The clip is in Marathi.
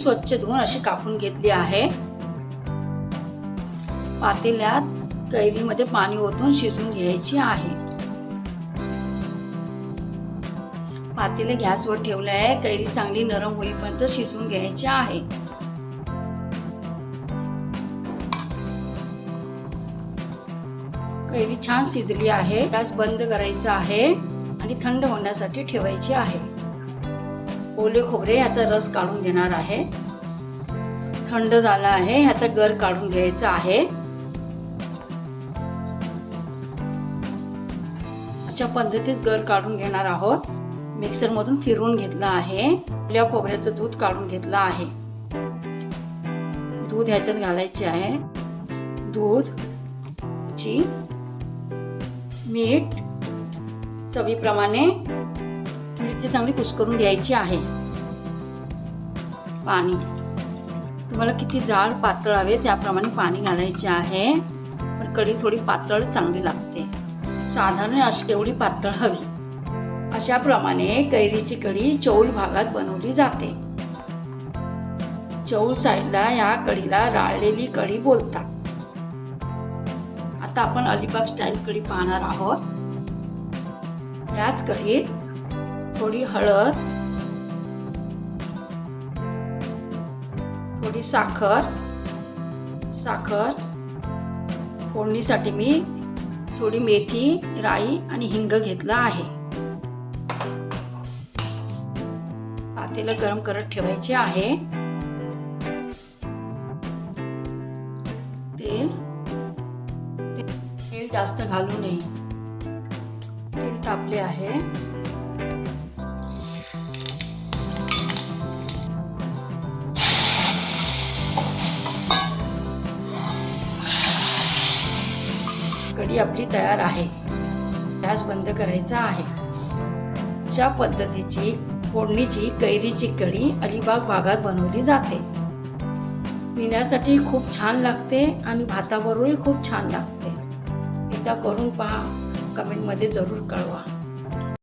स्वच्छ धुवून अशी कापून घेतली आहे। पातेल्यात कैरीमध्ये पाणी ओतून शिजवून घ्यायची आहे। पातेले गॅसवर ठेवले आहे। कैरी चांगली नरम होईपर्यंत शिजवून घ्यायची आहे। कैरी छान शिजली आहे। गॅस बंद करायचा आहे आणि थंड होण्यासाठी ठेवायची आहे। ओले खोबरे याचा रस काढून घेणार आहे। थंड झाला आहे, ह्याचा गर काढून घ्यायचा आहे। अशा पद्धतीत गर काढून घेणार आहोत। मिक्सर मधून फिरवून घेतला आहे। ओल्या खोबऱ्याचं दूध काढून घेतलं आहे। दूध ह्याच्यात घालायचे आहे। दूध, मीठ चवीप्रमाणे, मिरची चांगली कुस्करून घ्यायची आहे। पाणी तुम्हाला किती जाड पातळ हवे त्याप्रमाणे पाणी घालायचे आहे। पण कढी थोडी पातळ चांगली लागते, साधारण अशी एवढी पातळ हवी। अशा प्रमाणे कैरीची कढी चौल भागात बनवली जाते। चौल साईडला या कढीला राळलेली कढी बोलतात। आता आपण अलिबाग स्टाईल कढी पाहणार आहोत। याच कढीत थोडी हळद, थोडी साखर, फोडणीसाठी मी थोडी मेथी, राई आणि हिंग घेतला आहे। पातेलं गरम करत ठेवायचे आहे। तेल जास्त घालू नये। तेल तापले आहे। कढी आपली तयार आहे। गॅस बंद करायचा आहे। अशा पद्धतीची फोडणीची कैरीची कढी अलिबाग भागात बनवली जाते। पिण्यासाठी खूप छान लागते आणि भाताबरोबरही खूप छान लागते। एकदा करून पहा, कमेंटमध्ये जरूर कळवा।